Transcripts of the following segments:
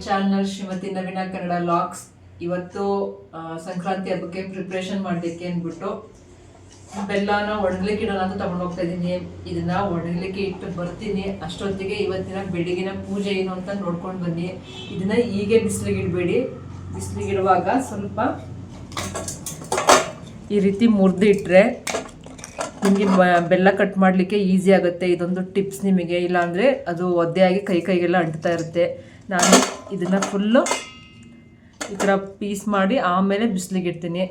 Channel Shrimati ನವೀನ Kannada logs. ಇವತ್ತು ಸಂಕ್ರಾಂತಿ ಹಬ್ಬಕ್ಕೆ preparation ಮಾಡಲಿಕ್ಕೆ ಅಂದ್ಬಿಟ್ಟು ಬೆಲ್ಲನ ಒಣಗ್ಲಿಕ್ಕೆ ಇಡೋಣ ಅಂತ ತಗೊಂಡು ಹೋಗ್ತಾ ಇದ್ದೀನಿ. ಇದನ್ನ ಒಣಗ್ಲಿಕ್ಕೆ ಇಟ್ಟು ಬರ್ತೀನಿ. ಅಷ್ಟೊತ್ತಿಗೆ ಇವತ್ತಿನ ಬೆಳಗಿನ ಪೂಜೆ ಏನು ಅಂತ ನೋಡ್ಕೊಂಡು ಬನ್ನಿ. ಇದನ್ನ ಹೀಗೆ ಬಿಸಿಲಿಗೆ ಇಡಬೇಡಿ. ಬಿಸಿಲಿಗೆ ಇಡುವಾಗ ಸ್ವಲ್ಪ ಈ ರೀತಿ ಮುರಿದು ಇಟ್ಟರೆ ನಿಮಗೆ ಬೆಲ್ಲ ಕಟ್ ಮಾಡಲಿಕ್ಕೆ ಈಸಿ ಆಗುತ್ತೆ. ಇದೊಂದು ಟಿಪ್ಸ್ ನಿಮಗೆ. ಇಲ್ಲಾಂದರೆ ಅದು ಒದ್ದೆಯಾಗಿ ಕೈಗೆಲ್ಲ ಅಂಟ್ತಾ ಇರುತ್ತೆ. ನಾನು ಇದನ್ನು ಫುಲ್ಲು ಈ ಥರ ಪೀಸ್ ಮಾಡಿ ಆಮೇಲೆ ಬಿಸಿಲಿಗೆ ಇಡ್ತೀನಿ.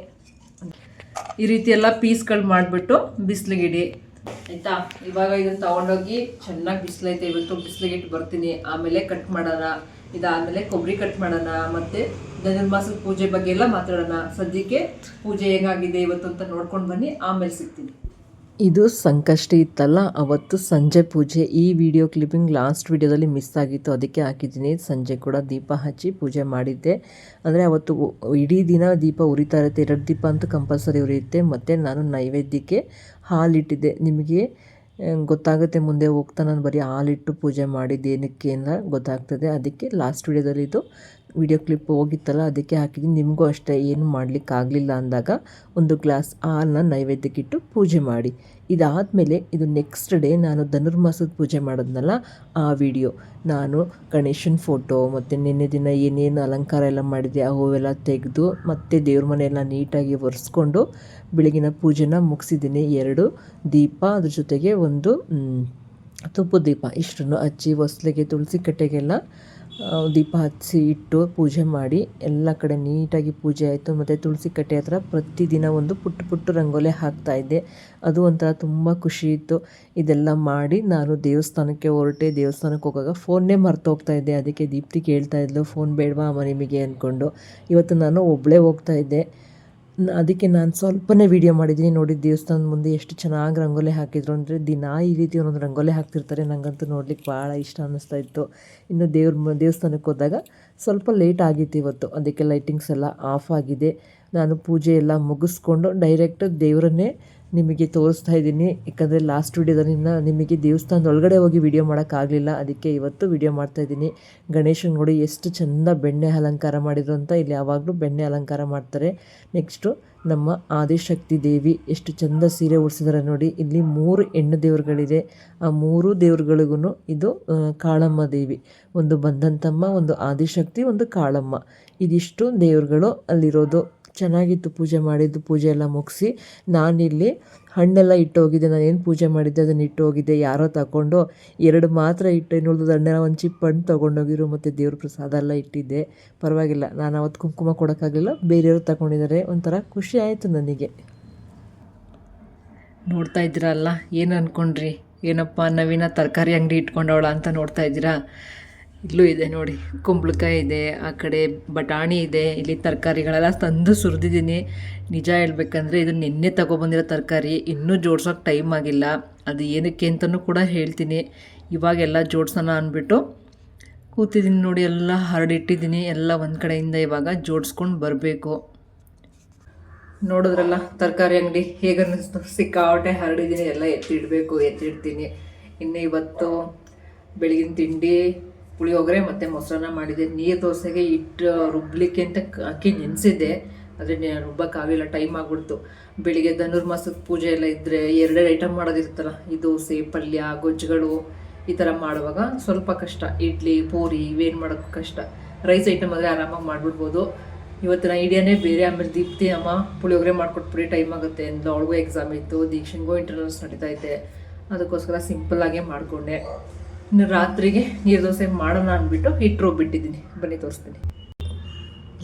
ಈ ರೀತಿ ಎಲ್ಲ ಪೀಸ್ಗಳು ಮಾಡಿಬಿಟ್ಟು ಬಿಸಿಲಿಗೆ ಇಡಿ, ಆಯಿತಾ. ಇವಾಗ ಇದನ್ನು ತೊಗೊಂಡೋಗಿ ಚೆನ್ನಾಗಿ ಬಿಸಿಲೈತೆ, ಇವತ್ತು ಬಿಸಿಲಿಗೆ ಇಟ್ಟು ಬರ್ತೀನಿ. ಆಮೇಲೆ ಕಟ್ ಮಾಡೋಣ. ಇದಾದಮೇಲೆ ಕೊಬ್ಬರಿ ಕಟ್ ಮಾಡೋಣ, ಮತ್ತು ಧನುರ್ಮಾಸದ ಪೂಜೆ ಬಗ್ಗೆ ಎಲ್ಲ ಮಾತಾಡೋಣ. ಸದ್ಯಕ್ಕೆ ಪೂಜೆ ಹೇಗಾಗಿದೆ ಇವತ್ತು ಅಂತ ನೋಡ್ಕೊಂಡು ಬನ್ನಿ, ಆಮೇಲೆ ಸಿಗ್ತೀನಿ. ಇದು ಸಂಕಷ್ಟಿ ಇತ್ತಲ್ಲ, ಅವತ್ತು ಸಂಜೆ ಪೂಜೆ. ಈ ವಿಡಿಯೋ ಕ್ಲಿಪ್ಪಿಂಗ್ ಲಾಸ್ಟ್ ವಿಡಿಯೋದಲ್ಲಿ ಮಿಸ್ ಆಗಿತ್ತು, ಅದಕ್ಕೆ ಹಾಕಿದ್ದೀನಿ. ಸಂಜೆ ಕೂಡ ದೀಪ ಹಚ್ಚಿ ಪೂಜೆ ಮಾಡಿದ್ದೆ. ಅಂದರೆ ಅವತ್ತು ಇಡೀ ದಿನ ದೀಪ ಉರಿತಾ ಇರುತ್ತೆ. 2 ದೀಪ ಅಂತೂ ಕಂಪಲ್ಸರಿ ಉರಿಯುತ್ತೆ. ಮತ್ತು ನಾನು ನೈವೇದ್ಯಕ್ಕೆ ಹಾಲಿಟ್ಟಿದ್ದೆ. ನಿಮಗೆ ಗೊತ್ತಾಗುತ್ತೆ ಮುಂದೆ ಹೋಗ್ತಾ. ನಾನು ಬರೀ ಹಾಲಿಟ್ಟು ಪೂಜೆ ಮಾಡಿದ್ದೇನಕ್ಕೆ ಅಂತ ಗೊತ್ತಾಗ್ತದೆ. ಅದಕ್ಕೆ ಲಾಸ್ಟ್ ವಿಡಿಯೋದಲ್ಲಿ ಇದು ವಿಡಿಯೋ ಕ್ಲಿಪ್ ಹೋಗಿತ್ತಲ್ಲ, ಅದಕ್ಕೆ ಹಾಕಿದ್ದೀನಿ. ನಿಮಗೂ ಅಷ್ಟೇ, ಏನು ಮಾಡಲಿಕ್ಕಾಗಲಿಲ್ಲ ಅಂದಾಗ 1 ಗ್ಲಾಸ್ ಹಾಲನ್ನ ನೈವೇದ್ಯಕ್ಕಿಟ್ಟು ಪೂಜೆ ಮಾಡಿ. ಇದಾದಮೇಲೆ ಇದು ನೆಕ್ಸ್ಟ್ ಡೇ ನಾನು ಧನುರ್ಮಾಸದ ಪೂಜೆ ಮಾಡೋದ್ನಲ್ಲ, ಆ ವಿಡಿಯೋ. ನಾನು ಗಣೇಶನ ಫೋಟೋ ಮತ್ತು ನಿನ್ನೆ ದಿನ ಏನೇನು ಅಲಂಕಾರ ಎಲ್ಲ ಮಾಡಿದೆ ಅವೆಲ್ಲ ತೆಗೆದು ಮತ್ತು ದೇವ್ರ ಮನೆಯೆಲ್ಲ ನೀಟಾಗಿ ಒರೆಸ್ಕೊಂಡು ಬೆಳಗಿನ ಪೂಜೆನ ಮುಗಿಸಿದ್ದೀನಿ. 2 ದೀಪ, ಅದ್ರ ಜೊತೆಗೆ 1 ತುಪ್ಪದ ದೀಪ, ಇಷ್ಟನ್ನು ಹಚ್ಚಿ ಹೊಸ್ಲಿಗೆ ತುಳಸಿ ಕಟ್ಟೆಗೆಲ್ಲ ದೀಪ ಹಚ್ಚಿ ಇಟ್ಟು ಪೂಜೆ ಮಾಡಿ ಎಲ್ಲ ಕಡೆ ನೀಟಾಗಿ ಪೂಜೆ ಆಯಿತು. ಮತ್ತು ತುಳಸಿ ಕಟ್ಟೆ ಹತ್ರ ಪ್ರತಿದಿನ ಒಂದು ಪುಟ್ಟ ರಂಗೋಲಿ ಹಾಕ್ತಾಯಿದ್ದೆ. ಅದು ಒಂಥರ ತುಂಬ ಖುಷಿ ಇತ್ತು. ಇದೆಲ್ಲ ಮಾಡಿ ನಾನು ದೇವಸ್ಥಾನಕ್ಕೆ ಹೊರಟೆ. ದೇವಸ್ಥಾನಕ್ಕೆ ಹೋಗುವಾಗ ಫೋನ್ನೇ ಮರ್ತೋಗ್ತಾಯಿದ್ದೆ. ಅದಕ್ಕೆ ದೀಪ್ತಿ ಕೇಳ್ತಾಯಿದ್ಲು, ಫೋನ್ ಬೇಡವಾ ಅಮ್ಮ ನಿಮಗೆ ಅಂದ್ಕೊಂಡು. ಇವತ್ತು ನಾನು ಒಬ್ಬಳೇ ಹೋಗ್ತಾಯಿದ್ದೆ. ಅದಕ್ಕೆ ನಾನು ಸ್ವಲ್ಪನೇ ವೀಡಿಯೋ ಮಾಡಿದ್ದೀನಿ. ನೋಡಿ ದೇವಸ್ಥಾನದ ಮುಂದೆ ಎಷ್ಟು ಚೆನ್ನಾಗಿ ರಂಗೋಲಿ ಹಾಕಿದ್ರು. ಅಂದರೆ ದಿನ ಈ ರೀತಿ ಒಂದೊಂದು ರಂಗೋಲಿ ಹಾಕ್ತಿರ್ತಾರೆ. ನನಗಂತೂ ನೋಡ್ಲಿಕ್ಕೆ ಭಾಳ ಇಷ್ಟ ಅನ್ನಿಸ್ತಾ ಇತ್ತು. ಇನ್ನು ದೇವಸ್ಥಾನಕ್ಕೆ ಹೋದಾಗ ಸ್ವಲ್ಪ ಲೇಟ್ ಆಗಿತ್ತು ಇವತ್ತು, ಅದಕ್ಕೆ ಲೈಟಿಂಗ್ಸ್ ಎಲ್ಲ ಆಫ್ ಆಗಿದೆ. ನಾನು ಪೂಜೆ ಎಲ್ಲ ಮುಗಿಸ್ಕೊಂಡು ಡೈರೆಕ್ಟ್ ದೇವರನ್ನೇ ನಿಮಗೆ ತೋರಿಸ್ತಾ ಇದ್ದೀನಿ. ಯಾಕಂದರೆ ಲಾಸ್ಟ್ ವೀಡಿಯೋದಲ್ಲಿ ನಿಮಗೆ ದೇವಸ್ಥಾನದ ಒಳಗಡೆ ಹೋಗಿ ವಿಡಿಯೋ ಮಾಡೋಕ್ಕಾಗಲಿಲ್ಲ, ಅದಕ್ಕೆ ಇವತ್ತು ವಿಡಿಯೋ ಮಾಡ್ತಾಯಿದ್ದೀನಿ. ಗಣೇಶನ ನೋಡಿ ಎಷ್ಟು ಚೆಂದ ಬೆಣ್ಣೆ ಅಲಂಕಾರ ಮಾಡಿದ್ರು ಅಂತ. ಇಲ್ಲಿ ಯಾವಾಗಲೂ ಬೆಣ್ಣೆ ಅಲಂಕಾರ ಮಾಡ್ತಾರೆ. ನೆಕ್ಸ್ಟು ನಮ್ಮ ಆದಿಶಕ್ತಿ ದೇವಿ ಎಷ್ಟು ಚೆಂದ ಸೀರೆ ಉಡಿಸಿದ್ದಾರೆ ನೋಡಿ. ಇಲ್ಲಿ 3 ಹೆಣ್ಣು ದೇವರುಗಳಿದೆ. ಆ 3 ದೇವರುಗಳಿಗೂ ಇದು ಕಾಳಮ್ಮ ದೇವಿ. ಒಂದು ಬಂದಂತಮ್ಮ, ಒಂದು ಆದಿಶಕ್ತಿ, ಒಂದು ಕಾಳಮ್ಮ. ಇದಿಷ್ಟು ದೇವರುಗಳು ಅಲ್ಲಿರೋದು. ಚೆನ್ನಾಗಿತ್ತು ಪೂಜೆ ಮಾಡಿದ್ದು. ಪೂಜೆ ಎಲ್ಲ ಮುಗಿಸಿ ನಾನಿಲ್ಲಿ ಹಣ್ಣೆಲ್ಲ ಇಟ್ಟು ಹೋಗಿದ್ದೆ. ನಾನು ಏನು ಪೂಜೆ ಮಾಡಿದ್ದೆ ಅದನ್ನು ಇಟ್ಟು ಹೋಗಿದ್ದೆ. ಯಾರೋ ತಗೊಂಡು 2 ಮಾತ್ರ ಇಟ್ಟು ಇನ್ನುಳಿದ ಹಣ್ಣೆಲ್ಲ ಒಂದು ಚಿಪ್ ಹಣ್ಣು ತೊಗೊಂಡೋಗಿರು. ಮತ್ತು ದೇವ್ರ ಪ್ರಸಾದ ಎಲ್ಲ ಇಟ್ಟಿದ್ದೆ. ಪರವಾಗಿಲ್ಲ, ನಾನು ಅವತ್ತು ಕುಂಕುಮ ಕೊಡೋಕ್ಕಾಗಲಿಲ್ಲ, ಬೇರೆಯವರು ತಗೊಂಡಿದ್ದಾರೆ. ಒಂಥರ ಖುಷಿ ಆಯಿತು ನನಗೆ. ನೋಡ್ತಾ ಇದ್ದೀರಲ್ಲ, ಏನು ಅಂದ್ಕೊಂಡ್ರಿ? ಏನಪ್ಪ ನವೀನ ತರಕಾರಿ ಅಂಗಡಿ ಇಟ್ಕೊಂಡವಳ ಅಂತ ನೋಡ್ತಾ ಇದ್ದೀರಾ? ಇಲ್ಲೂ ಇದೆ ನೋಡಿ, ಕುಂಬಳಕಾಯಿ ಇದೆ, ಆ ಕಡೆ ಬಟಾಣಿ ಇದೆ. ಇಲ್ಲಿ ತರಕಾರಿಗಳೆಲ್ಲ ತಂದು ಸುರಿದಿದ್ದೀನಿ. ನಿಜ ಹೇಳ್ಬೇಕಂದ್ರೆ ಇದು ನಿನ್ನೆ ತಗೊಬಂದಿರೋ ತರಕಾರಿ, ಇನ್ನೂ ಜೋಡ್ಸೋಕೆ ಟೈಮ್ ಆಗಿಲ್ಲ. ಅದು ಏನಕ್ಕೆ ಅಂತಲೂ ಕೂಡ ಹೇಳ್ತೀನಿ. ಇವಾಗೆಲ್ಲ ಜೋಡ್ಸೋಣ ಅಂದ್ಬಿಟ್ಟು ಕೂತಿದ್ದೀನಿ ನೋಡಿ. ಎಲ್ಲ ಹರಡಿಟ್ಟಿದ್ದೀನಿ. ಎಲ್ಲ ಒಂದು ಕಡೆಯಿಂದ ಇವಾಗ ಜೋಡಿಸ್ಕೊಂಡು ಬರಬೇಕು. ನೋಡಿದ್ರಲ್ಲ ತರಕಾರಿ ಅಂಗಡಿ ಹೇಗನ್ನಿಸ್ತು? ಸಿಕ್ಕಾಟೆ ಹರಡಿದ್ದೀನಿ. ಎಲ್ಲ ಎತ್ತಿಡ್ತೀನಿ. ಇನ್ನು ಇವತ್ತು ಬೆಳಗಿನ ತಿಂಡಿ ಪುಳಿಯೋಗರೆ ಮತ್ತು ಮೊಸರನ್ನ ಮಾಡಿದೆ. ನೀರು ದೋಸೆಗೆ ಹಿಟ್ಟು ರುಬ್ಲಿಕ್ಕೆ ಅಂತ ಅಕ್ಕಿ ನೆನೆಸಿದ್ದೆ, ಆದರೆ ರುಬ್ಬಕ್ಕಾಗಲಿಲ್ಲ, ಟೈಮ್ ಆಗಿಬಿಡ್ತು. ಬೆಳಿಗ್ಗೆ ಧನುರ್ಮಾಸದ ಪೂಜೆ ಎಲ್ಲ ಇದ್ದರೆ 2 ಐಟಮ್ ಮಾಡೋದಿರ್ತಲ್ಲ, ಈ ದೋಸೆ, ಪಲ್ಯ, ಗೊಜ್ಜುಗಳು ಈ ಥರ ಮಾಡುವಾಗ ಸ್ವಲ್ಪ ಕಷ್ಟ. ಇಡ್ಲಿ, ಪೂರಿ ಇವೇನು ಮಾಡೋಕ್ಕೆ ಕಷ್ಟ. ರೈಸ್ ಐಟಮ್ ಆದರೆ ಆರಾಮಾಗಿ ಮಾಡಿಬಿಡ್ಬೋದು. ಇವತ್ತಿನ ಐಡಿಯಾನೇ ಬೇರೆ. ಆಮೇಲೆ ದೀಪ್ತಿ ಅಮ್ಮ ಪುಳಿಯೋಗರೆ ಮಾಡಿಕೊಟ್ಬಿಡಿ, ಟೈಮ್ ಆಗುತ್ತೆ ಅಂದು. ಅವಳಿಗೂ ಎಕ್ಸಾಮ್ ಇತ್ತು, ದೀಕ್ಷನ್ಗೂ ಇಂಟರ್ನಲ್ಸ್ ನಡೀತಾ ಇದೆ. ಅದಕ್ಕೋಸ್ಕರ ಸಿಂಪಲ್ಲಾಗೇ ಮಾಡಿಕೊಂಡೆ. ಇನ್ನು ರಾತ್ರಿಗೆ ನೀರು ದೋಸೆ ಮಾಡೋಣ ಅಂದ್ಬಿಟ್ಟು ಹಿಟ್ಟು ಬಿಟ್ಟಿದ್ದೀನಿ. ಬನ್ನಿ ತೋರಿಸ್ತೀನಿ.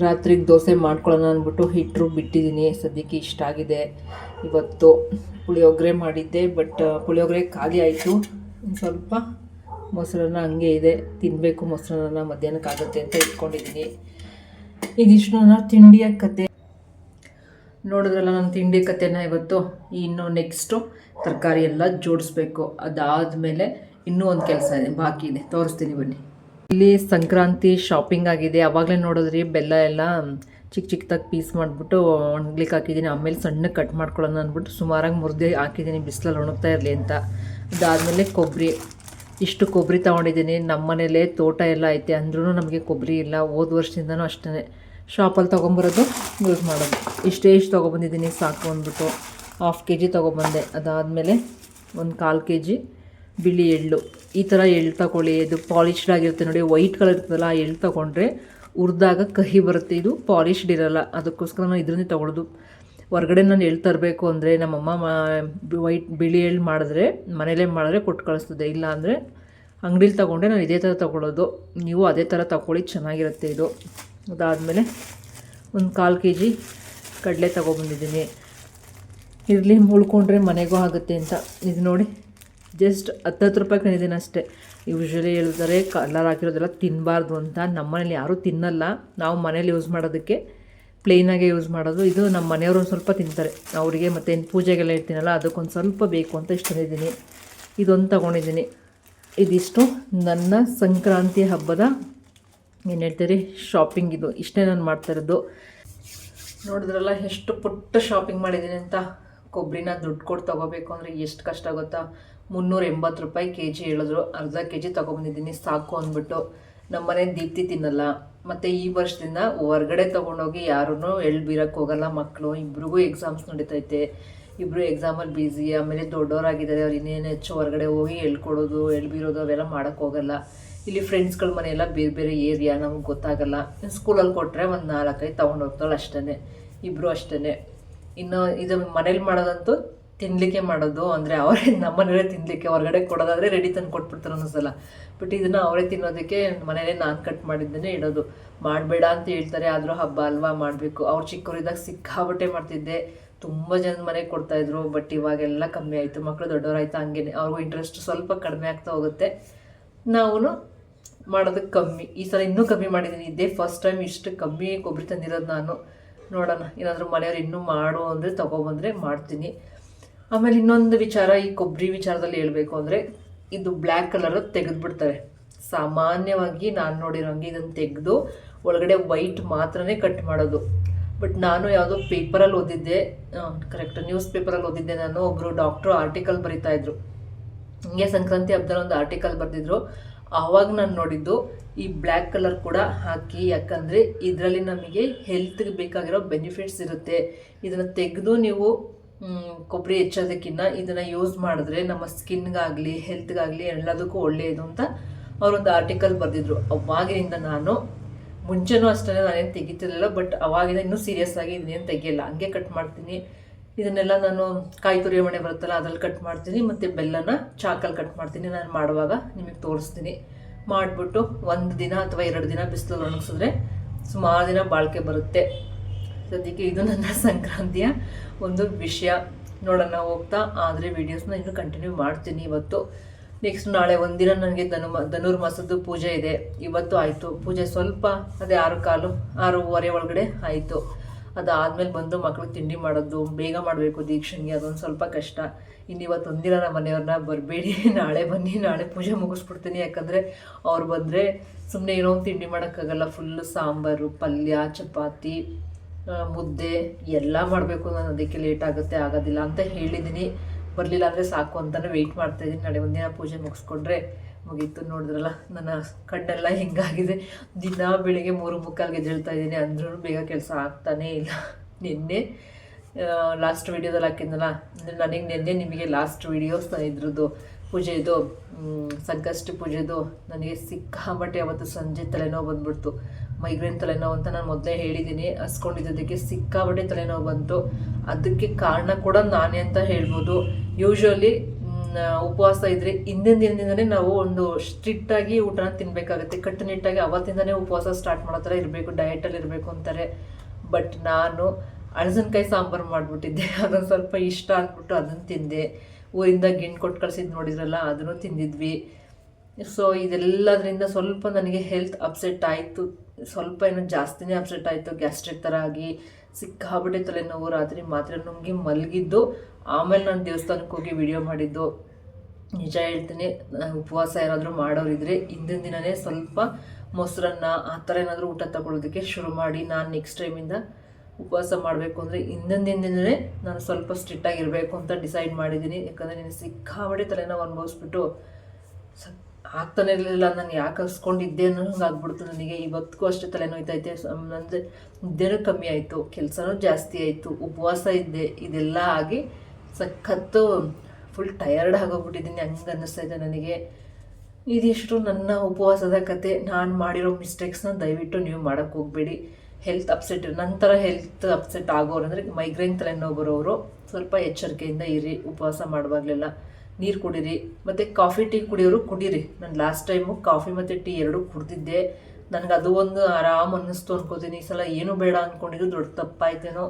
ರಾತ್ರಿಗೆ ದೋಸೆ ಮಾಡ್ಕೊಳ್ಳೋಣ ಅಂದ್ಬಿಟ್ಟು ಹಿಟ್ಟು ಬಿಟ್ಟಿದ್ದೀನಿ. ಸದ್ಯಕ್ಕೆ ಇಷ್ಟ ಆಗಿದೆ. ಇವತ್ತು ಪುಳಿಯೋಗರೆ ಮಾಡಿದ್ದೆ, ಬಟ್ ಪುಳಿಯೋಗರೆ ಖಾಲಿ ಆಯಿತು. ಸ್ವಲ್ಪ ಮೊಸರನ್ನ ಹಂಗೆ ಇದೆ, ತಿನ್ನಬೇಕು. ಮೊಸರನ್ನ ಮಧ್ಯಾಹ್ನಕ್ಕಾಗುತ್ತೆ ಅಂತ ಇಟ್ಕೊಂಡಿದ್ದೀನಿ. ಇದಿಷ್ಟು ನನ್ನ ತಿಂಡಿಯ ಕತೆ. ನೋಡಿದ್ರಲ್ಲ ನನ್ನ ತಿಂಡಿ ಕತೆನ ಇವತ್ತು. ಇನ್ನು ನೆಕ್ಸ್ಟು ತರಕಾರಿ ಎಲ್ಲ ಜೋಡಿಸ್ಬೇಕು. ಅದಾದಮೇಲೆ ಇನ್ನೂ ಒಂದು ಕೆಲಸ ಇದೆ, ಬಾಕಿ ಇದೆ, ತೋರಿಸ್ತೀನಿ ಬನ್ನಿ. ಇಲ್ಲಿ ಸಂಕ್ರಾಂತಿ ಶಾಪಿಂಗ್ ಆಗಿದೆ. ಆವಾಗಲೇ ನೋಡಿದ್ರಿ ಬೆಲ್ಲ ಎಲ್ಲ ಚಿಕ್ಕದಾಗಿ ಪೀಸ್ ಮಾಡಿಬಿಟ್ಟು ಒಣಗ್ಲಿಕ್ಕೆ ಹಾಕಿದ್ದೀನಿ. ಆಮೇಲೆ ಸಣ್ಣಗೆ ಕಟ್ ಮಾಡ್ಕೊಳ್ಳೋಣ ಅಂದ್ಬಿಟ್ಟು ಸುಮಾರಾಗಿ ಮುರಿದು ಹಾಕಿದ್ದೀನಿ, ಬಿಸಿಲಲ್ಲಿ ಒಣಗ್ತಾ ಇರಲಿ ಅಂತ. ಅದಾದಮೇಲೆ ಕೊಬ್ಬರಿ ಇಷ್ಟು ಕೊಬ್ಬರಿ ತೊಗೊಂಡಿದ್ದೀನಿ. ನಮ್ಮ ಮನೇಲೇ ತೋಟ ಎಲ್ಲ ಐತೆ ಅಂದ್ರೂ ನಮಗೆ ಕೊಬ್ಬರಿ ಇಲ್ಲ. ಹೋದ ವರ್ಷದಿಂದನೂ ಅಷ್ಟೇ ಶಾಪಲ್ಲಿ ತೊಗೊಂಬರೋದು ಯೂಸ್ ಮಾಡೋದು. ಇಷ್ಟು ತೊಗೊಬಂದಿದ್ದೀನಿ ಸಾಕು ಅಂದ್ಬಿಟ್ಟು 1/2 kg ತೊಗೊಬಂದೆ. ಅದಾದಮೇಲೆ ಒಂದು 1/4 kg ಬಿಳಿ ಎಳ್ಳು. ಈ ಥರ ಎಳ್ಳು ತಗೊಳ್ಳಿ, ಇದು ಪಾಲಿಶ್ಡ್ ಆಗಿರುತ್ತೆ ನೋಡಿ, ವೈಟ್ ಕಲರ್ ಇರ್ತದಲ್ಲ, ಆ ಎಳ್ಳು ತೊಗೊಂಡ್ರೆ ಹುರಿದಾಗ ಕಹಿ ಬರುತ್ತೆ. ಇದು ಪಾಲಿಶ್ಡ್ ಇರೋಲ್ಲ, ಅದಕ್ಕೋಸ್ಕರ ನಾನು ಇದನ್ನೇ ತೊಗೊಳ್ಳೋದು. ಹೊರಗಡೆ ನಾನು ಎಳ್ಳು ತರಬೇಕು ಅಂದರೆ ನಮ್ಮಮ್ಮ ಬಿಳಿ ಎಳ್ಳು ಮಾಡಿದ್ರೆ ಮನೇಲೇ ಮಾಡಿದ್ರೆ ಕೊಟ್ಟು ಕಳಿಸ್ತದೆ. ಇಲ್ಲ ಅಂದರೆ ಅಂಗಡೀಲಿ ತೊಗೊಂಡ್ರೆ ನಾನು ಇದೇ ಥರ ತೊಗೊಳ್ಳೋದು. ನೀವು ಅದೇ ಥರ ತೊಗೊಳ್ಳಿ, ಚೆನ್ನಾಗಿರುತ್ತೆ ಇದು. ಅದಾದಮೇಲೆ ಒಂದು 1/4 kg ಕಡಲೆ ತೊಗೊಬಂದಿದ್ದೀನಿ. ಇರಲಿ ಉಳ್ಕೊಂಡ್ರೆ ಮನೆಗೂ ಆಗುತ್ತೆ ಅಂತ. ಇದು ನೋಡಿ ಜಸ್ಟ್ 10 ರೂಪಾಯಿ ತಂದಿದ್ದೀನಿ ಅಷ್ಟೇ. ಯೂಶ್ವಲಿ ಹೇಳ್ತಾರೆ ಕಲರ್ ಹಾಕಿರೋದೆಲ್ಲ ತಿನ್ನಬಾರ್ದು ಅಂತ. ನಮ್ಮನೇಲಿ ಯಾರೂ ತಿನ್ನಲ್ಲ, ನಾವು ಮನೇಲಿ ಯೂಸ್ ಮಾಡೋದಕ್ಕೆ ಪ್ಲೇನಾಗೆ ಯೂಸ್ ಮಾಡೋದು. ಇದು ನಮ್ಮ ಮನೆಯವರು ಒಂದು ಸ್ವಲ್ಪ ತಿಂತಾರೆ, ಅವರಿಗೆ ಮತ್ತು ಪೂಜೆಗೆಲ್ಲ ಇಡ್ತೀನಲ್ಲ ಅದಕ್ಕೊಂದು ಸ್ವಲ್ಪ ಬೇಕು ಅಂತ ಇಷ್ಟು ತಂದಿದ್ದೀನಿ. ಇದೊಂದು ತೊಗೊಂಡಿದ್ದೀನಿ. ಇದಿಷ್ಟು ನನ್ನ ಸಂಕ್ರಾಂತಿ ಹಬ್ಬದ ಏನು ಹೇಳ್ತೀರಿ ಶಾಪಿಂಗ್. ಇದು ಇಷ್ಟೇ ನಾನು ಮಾಡ್ತಾಯಿರೋದು. ನೋಡಿದ್ರಲ್ಲ ಎಷ್ಟು ಪುಟ್ಟ ಶಾಪಿಂಗ್ ಮಾಡಿದ್ದೀನಿ ಅಂತ. ಕೊಬ್ಬರಿನ ದುಡ್ಡು ಕೊಟ್ಟು ತೊಗೋಬೇಕು ಅಂದರೆ ಎಷ್ಟು ಕಷ್ಟ ಆಗುತ್ತಾ. 380 ರೂಪಾಯಿ kg ಹೇಳಿದ್ರು. ಅರ್ಧ kg ತೊಗೊಬಂದಿದ್ದೀನಿ ಸಾಕು ಅಂದ್ಬಿಟ್ಟು. ನಮ್ಮನೆ ದೀಪ್ತಿ ತಿನ್ನಲ್ಲ, ಮತ್ತು ಈ ವರ್ಷದಿಂದ ಹೊರಗಡೆ ತೊಗೊಂಡೋಗಿ ಯಾರೂ ಎಳ್ಳು ಬೀರಕ್ಕೆ ಹೋಗಲ್ಲ. ಮಕ್ಕಳು ಇಬ್ರಿಗೂ ಎಕ್ಸಾಮ್ಸ್ ನಡೀತೈತೆ, ಇಬ್ಬರು ಎಕ್ಸಾಮಲ್ಲಿ ಬ್ಯುಸಿ. ಆಮೇಲೆ ದೊಡ್ಡವರಾಗಿದ್ದಾರೆ, ಅವ್ರು ಇನ್ನೇನು ಹೆಚ್ಚು ಹೊರಗಡೆ ಹೋಗಿ ಎಳ್ಳು ಕೊಡೋದು ಎಳ್ಳು ಬೀರೋದು ಅವೆಲ್ಲ ಮಾಡೋಕ್ಕೆ ಹೋಗಲ್ಲ. ಇಲ್ಲಿ ಫ್ರೆಂಡ್ಸ್ಗಳ ಮನೆಯೆಲ್ಲ ಬೇರೆ ಬೇರೆ ಏರಿಯಾ, ನಮಗೆ ಗೊತ್ತಾಗಲ್ಲ. ಸ್ಕೂಲಲ್ಲಿ ಕೊಟ್ಟರೆ ಒಂದು 4-5 ತೊಗೊಂಡೋಗ್ತಾಳೆ ಅಷ್ಟೇ, ಇಬ್ಬರು ಅಷ್ಟೇ. ಇನ್ನು ಇದು ಮನೇಲಿ ಮಾಡೋದಂತೂ ತಿನ್ನಲಿಕ್ಕೆ ಮಾಡೋದು, ಅಂದರೆ ಅವರೇ ನಮ್ಮನೇಲೇ ತಿನ್ನಲಿಕ್ಕೆ. ಹೊರಗಡೆ ಕೊಡೋದಾದರೆ ರೆಡಿ ತಂದು ಕೊಟ್ಬಿಡ್ತಾರೆ ಒಂದೊಂದ್ಸಲ. ಬಟ್ ಇದನ್ನು ಅವರೇ ತಿನ್ನೋದಕ್ಕೆ ಮನೇಲೇ ನಾನು ಕಟ್ ಮಾಡಿದ್ದೇನೆ ಇಡೋದು. ಮಾಡಬೇಡ ಅಂತ ಹೇಳ್ತಾರೆ, ಆದರೂ ಹಬ್ಬ ಅಲ್ವಾ ಮಾಡಬೇಕು. ಅವ್ರು ಚಿಕ್ಕವರಿದ್ದಾಗ ಸಿಕ್ಕಾಬಟ್ಟೆ ಮಾಡ್ತಿದ್ದೆ, ತುಂಬ ಜನದ ಮನೆಗೆ ಕೊಡ್ತಾಯಿದ್ರು. ಬಟ್ ಇವಾಗೆಲ್ಲ ಕಮ್ಮಿ ಆಯಿತು, ಮಕ್ಕಳು ದೊಡ್ಡವರಾಯ್ತು, ಹಂಗೇನೆ ಅವ್ರಿಗೂ ಇಂಟ್ರೆಸ್ಟ್ ಸ್ವಲ್ಪ ಕಡಿಮೆ ಆಗ್ತಾ ಹೋಗುತ್ತೆ. ನಾವು ಮಾಡೋದಕ್ಕೆ ಕಮ್ಮಿ. ಈ ಸಲ ಇನ್ನೂ ಕಮ್ಮಿ ಮಾಡಿದ್ದೀನಿ. ಇದೇ ಫಸ್ಟ್ ಟೈಮ್ ಇಷ್ಟು ಕಮ್ಮಿ ಕೊಬ್ಬರಿ ತಂದಿರೋದು ನಾನು. ನೋಡೋಣ, ಏನಾದರೂ ಮನೆಯವ್ರು ಇನ್ನೂ ಮಾಡು ಅಂದರೆ ತೊಗೊಬಂದರೆ ಮಾಡ್ತೀನಿ. ಆಮೇಲೆ ಇನ್ನೊಂದು ವಿಚಾರ, ಈ ಕೊಬ್ಬರಿ ವಿಚಾರದಲ್ಲಿ ಹೇಳಬೇಕು ಅಂದರೆ, ಇದು ಬ್ಲ್ಯಾಕ್ ಕಲರ್ ತೆಗೆದುಬಿಡ್ತಾರೆ ಸಾಮಾನ್ಯವಾಗಿ. ನಾನು ನೋಡಿರೋಂಗೆ ಇದನ್ನು ತೆಗೆದು ಒಳಗಡೆ ವೈಟ್ ಮಾತ್ರನೇ ಕಟ್ ಮಾಡೋದು. ಬಟ್ ನಾನು ಯಾವುದೋ ಪೇಪರಲ್ಲಿ ಓದಿದ್ದೆ, ಕರೆಕ್ಟ್ ನ್ಯೂಸ್ ಪೇಪರಲ್ಲಿ ಓದಿದ್ದೆ ನಾನು. ಒಬ್ಬರು ಡಾಕ್ಟ್ರು ಆರ್ಟಿಕಲ್ ಬರೀತಾಯಿದ್ರು, ಹಿಂಗೆ ಸಂಕ್ರಾಂತಿ ಹಬ್ಬದಲ್ಲಿ ಒಂದು ಆರ್ಟಿಕಲ್ ಬರೆದಿದ್ರು. ಆವಾಗ ನಾನು ನೋಡಿದ್ದು ಈ ಬ್ಲ್ಯಾಕ್ ಕಲರ್ ಕೂಡ ಹಾಕಿ, ಯಾಕಂದರೆ ಇದರಲ್ಲಿ ನಮಗೆ ಹೆಲ್ತ್ಗೆ ಬೇಕಾಗಿರೋ ಬೆನಿಫಿಟ್ಸ್ ಇರುತ್ತೆ. ಇದನ್ನು ತೆಗೆದು ನೀವು ಕೊಬ್ಬರಿ ಹೆಚ್ಚೋದಕ್ಕಿಂತ ಇದನ್ನು ಯೂಸ್ ಮಾಡಿದ್ರೆ ನಮ್ಮ ಸ್ಕಿನ್ಗಾಗಲಿ ಹೆಲ್ತ್ಗಾಗಲಿ ಎಲ್ಲದಕ್ಕೂ ಒಳ್ಳೆಯದು ಅಂತ ಅವರೊಂದು ಆರ್ಟಿಕಲ್ ಬರೆದಿದ್ರು. ಅವಾಗಿನಿಂದ ನಾನು ಮುಂಚೆನೂ ಅಷ್ಟೇ ನಾನೇನು ತೆಗಿತಿರಲಿಲ್ಲ, ಬಟ್ ಅವಾಗಿಂದ ಇನ್ನೂ ಸೀರಿಯಸ್ ಆಗಿ ಇದನ್ನೇನು ತೆಗಿಯಲ್ಲ, ಹಂಗೆ ಕಟ್ ಮಾಡ್ತೀನಿ. ಇದನ್ನೆಲ್ಲ ನಾನು ಕಾಯಿ ತುರಿಯೋ ಮಣೆ ಬರುತ್ತಲ್ಲ ಅದ್ರಲ್ಲಿ ಕಟ್ ಮಾಡ್ತೀನಿ, ಮತ್ತು ಬೆಲ್ಲನ ಚಾಕಲ್ಲಿ ಕಟ್ ಮಾಡ್ತೀನಿ. ನಾನು ಮಾಡುವಾಗ ನಿಮಗೆ ತೋರಿಸ್ತೀನಿ. ಮಾಡಿಬಿಟ್ಟು 1 ದಿನ ಅಥವಾ 2 ದಿನ ಬಿಸಿಲಲ್ಲಿ ಒಣಗಿಸಿದ್ರೆ ಸುಮಾರು ದಿನ ಬಾಳಿಕೆ ಬರುತ್ತೆ. ಸದ್ಯಕ್ಕೆ ಇದು ನನ್ನ ಸಂಕ್ರಾಂತಿಯ ಒಂದು ವಿಷಯ. ನೋಡೋಣ ಹೋಗ್ತಾ ಆದರೆ ವೀಡಿಯೋಸ್ನ ಇನ್ನೂ ಕಂಟಿನ್ಯೂ ಮಾಡ್ತೀನಿ. ಇವತ್ತು ನೆಕ್ಸ್ಟ್ ನಾಳೆ ಒಂದಿನ ನನಗೆ ಧನುರ್ಮಾಸದ್ದು ಪೂಜೆ ಇದೆ. ಇವತ್ತು ಆಯಿತು ಪೂಜೆ, ಸ್ವಲ್ಪ ಅದೇ 6:15 6:30 ಒಳಗಡೆ ಆಯಿತು. ಅದಾದಮೇಲೆ ಬಂದು ಮಕ್ಳಿಗೆ ತಿಂಡಿ ಮಾಡೋದು ಬೇಗ ಮಾಡಬೇಕು ದೀಕ್ಷೆಗೆ, ಅದೊಂದು ಸ್ವಲ್ಪ ಕಷ್ಟ. ಇನ್ನು ಇವತ್ತು ಒಂದಿನ ನಮ್ಮ ಮನೆಯವ್ರನ್ನ ಬರಬೇಡಿ, ನಾಳೆ ಬನ್ನಿ, ನಾಳೆ ಪೂಜೆ ಮುಗಿಸ್ಬಿಡ್ತೀನಿ. ಯಾಕಂದರೆ ಅವ್ರು ಬಂದರೆ ಸುಮ್ಮನೆ ಏನೋ ಒಂದು ತಿಂಡಿ ಮಾಡೋಕ್ಕಾಗಲ್ಲ. ಫುಲ್ಲು ಸಾಂಬಾರು, ಪಲ್ಯ, ಚಪಾತಿ, ಮುದ್ದೆ ಎಲ್ಲ ಮಾಡಬೇಕು. ನಾನು ಅದಕ್ಕೆ ಲೇಟ್ ಆಗುತ್ತೆ, ಆಗೋದಿಲ್ಲ ಅಂತ ಹೇಳಿದ್ದೀನಿ. ಬರಲಿಲ್ಲ ಅಂದರೆ ಸಾಕು ಅಂತಲೇ ವೆಯ್ಟ್ ಮಾಡ್ತಾಯಿದ್ದೀನಿ. ನಾಳೆ ಒಂದಿನ ಪೂಜೆ ಮುಗಿಸ್ಕೊಂಡ್ರೆ ಮುಗೀತು. ನೋಡಿದ್ರಲ್ಲ ನನ್ನ ಕಣ್ಣೆಲ್ಲ ಹೆಂಗಾಗಿದೆ. ದಿನ ಬೆಳಿಗ್ಗೆ 3:45ಗೆ ಎದ್ದೇಳ್ತಾ ಇದ್ದೀನಿ, ಅಂದ್ರೂ ಬೇಗ ಕೆಲಸ ಆಗ್ತಾನೇ ಇಲ್ಲ. ನಿನ್ನೆ ಲಾಸ್ಟ್ ವೀಡಿಯೋದಲ್ಲಿ ಹಾಕಿದ್ನಲ್ಲ, ನನಗೆ ನಿನ್ನೆ ನಿಮಗೆ ಲಾಸ್ಟ್ ವೀಡಿಯೋಸ್ ಇದ್ರದ್ದು ಪೂಜೆದು ಸಂಕಷ್ಟಿ ಪೂಜೆದು ನನಗೆ ಸಿಕ್ಕಾಬಟ್ಟೆ ಅವತ್ತು ಸಂಜೆ ತಲೆನೋವು ಬಂದ್ಬಿಡ್ತು. ಮೈಗ್ರೇನ್ ತಲೆನೋವು ಅಂತ ನಾನು ಮೊದಲೇ ಹೇಳಿದ್ದೀನಿ. ಹಸ್ಕೊಂಡಿದ್ದಕ್ಕೆ ಸಿಕ್ಕಾಬಟ್ಟೆ ತಲೆನೋವು ಬಂತು. ಅದಕ್ಕೆ ಕಾರಣ ಕೂಡ ನಾನೇ ಅಂತ ಹೇಳ್ಬೋದು. ಯೂಶ್ವಲಿ ಉಪವಾಸ ಇದ್ದರೆ ಹಿಂದಿನ ದಿನದಿಂದನೇ ನಾವು ಒಂದು ಸ್ಟ್ರಿಕ್ಟಾಗಿ ಊಟನ ತಿನ್ನಬೇಕಾಗುತ್ತೆ, ಕಟ್ಟುನಿಟ್ಟಾಗಿ. ಅವತ್ತಿಂದನೇ ಉಪವಾಸ ಸ್ಟಾರ್ಟ್ ಮಾಡೋ ಥರ ಇರಬೇಕು, ಡಯಟಲ್ಲಿ ಇರಬೇಕು ಅಂತಾರೆ. ಬಟ್ ನಾನು ಅಳಸನಕಾಯಿ ಸಾಂಬಾರು ಮಾಡಿಬಿಟ್ಟಿದ್ದೆ. ಅದೊಂದು ಸ್ವಲ್ಪ ಇಷ್ಟ ಅಂದ್ಬಿಟ್ಟು ಅದನ್ನು ತಿಂದೆ. ಊರಿಂದ ಗಿಣ್ಣು ಕೊಟ್ಟು ಕಳಿಸಿದ್ದು ನೋಡಿದ್ರಲ್ಲ, ಅದನ್ನು ತಿಂದಿದ್ವಿ. ಸೊ ಇದೆಲ್ಲದರಿಂದ ಸ್ವಲ್ಪ ನನಗೆ ಹೆಲ್ತ್ ಅಪ್ಸೆಟ್ ಆಯಿತು. ಸ್ವಲ್ಪ ಏನೋ ಜಾಸ್ತಿನೇ ಅಪ್ಸೆಟ್ ಆಯಿತು. ಗ್ಯಾಸ್ಟ್ರಿಕ್ ಥರ ಆಗಿ ಸಿಕ್ಕಾಬಿಟ್ಟೆ ತಲೆನೋವು. ರಾತ್ರಿ ಮಾತ್ರೆ ನುಂಗಿ ಮಲಗಿದ್ದು. ಆಮೇಲೆ ನಾನು ದೇವಸ್ಥಾನಕ್ಕೆ ಹೋಗಿ ವಿಡಿಯೋ ಮಾಡಿದ್ದು. ನಿಜ ಹೇಳ್ತೀನಿ, ಉಪವಾಸ ಏನಾದರೂ ಮಾಡೋರಿದ್ರೆ ಹಿಂದಿನ ದಿನವೇ ಸ್ವಲ್ಪ ಮೊಸರನ್ನ ಆ ಥರ ಏನಾದರೂ ಊಟ ತಗೊಳ್ಳೋದಕ್ಕೆ ಶುರು ಮಾಡಿ. ನಾನು ನೆಕ್ಸ್ಟ್ ಟೈಮಿಂದ ಉಪವಾಸ ಮಾಡಬೇಕು ಅಂದರೆ ಹಿಂದಿನ ದಿನದಿಂದಲೇ ನಾನು ಸ್ವಲ್ಪ ಸ್ಟ್ರಿಕ್ಟಾಗಿರಬೇಕು ಅಂತ ಡಿಸೈಡ್ ಮಾಡಿದ್ದೀನಿ. ಯಾಕಂದರೆ ನೀನು ಸಿಕ್ಕಾಬಟ್ಟೆ ತಲೆನೋವು ಅನುಭವಿಸ್ಬಿಟ್ಟು ಆಗ್ತಾನೆ ಇರಲಿಲ್ಲ. ನಾನು ಯಾಕೆ ಹಸ್ಕೊಂಡಿದ್ದೆ ಅನ್ನೋಂಗೆ ಆಗ್ಬಿಡ್ತು ನನಗೆ. ಇವತ್ತಿಗೂ ಅಷ್ಟೇ ತಲೆನೋಯ್ತೈತೆ. ಅಂದರೆ ನಿದ್ದೆನೂ ಕಮ್ಮಿ ಆಯಿತು, ಕೆಲಸನೂ ಜಾಸ್ತಿ ಆಯಿತು, ಉಪವಾಸ ಇದ್ದೆ, ಇದೆಲ್ಲ ಆಗಿ ಸಖತ್ತು ಫುಲ್ ಟಯರ್ಡ್ ಆಗೋಗ್ಬಿಟ್ಟಿದ್ದೀನಿ. ಹಂಗೆ ಅನ್ನಿಸ್ತೈತೆ ನನಗೆ. ಇದಿಷ್ಟು ನನ್ನ ಉಪವಾಸದ ಕತೆ. ನಾನು ಮಾಡಿರೋ ಮಿಸ್ಟೇಕ್ಸ್ನ ದಯವಿಟ್ಟು ನೀವು ಮಾಡೋಕ್ಕೆ ಹೋಗಬೇಡಿ. ಹೆಲ್ತ್ ಅಪ್ಸೆಟ್, ನಂತರ ಹೆಲ್ತ್ ಅಪ್ಸೆಟ್ ಆಗೋರು ಅಂದರೆ ಮೈಗ್ರೇನ್ ತಲೆನೋವು ಬರೋರು ಸ್ವಲ್ಪ ಎಚ್ಚರಿಕೆಯಿಂದ ಇರಿ. ಉಪವಾಸ ಮಾಡುವಾಗಲೆಲ್ಲ ನೀರು ಕುಡೀರಿ, ಮತ್ತು ಕಾಫಿ ಟೀ ಕುಡಿಯೋರು ಕುಡೀರಿ. ನಾನು ಲಾಸ್ಟ್ ಟೈಮು ಕಾಫಿ ಮತ್ತು ಟೀ ಎರಡೂ ಕುಡ್ದಿದ್ದೆ. ನನಗೆ ಅದು ಒಂದು ಆರಾಮ್ ಅನ್ನಿಸ್ತು ಅನ್ಕೋತೀನಿ. ಈ ಸಲ ಏನೂ ಬೇಡ ಅಂದ್ಕೊಂಡಿದ್ದು ದೊಡ್ಡ ತಪ್ಪಾಯ್ತೇನೋ.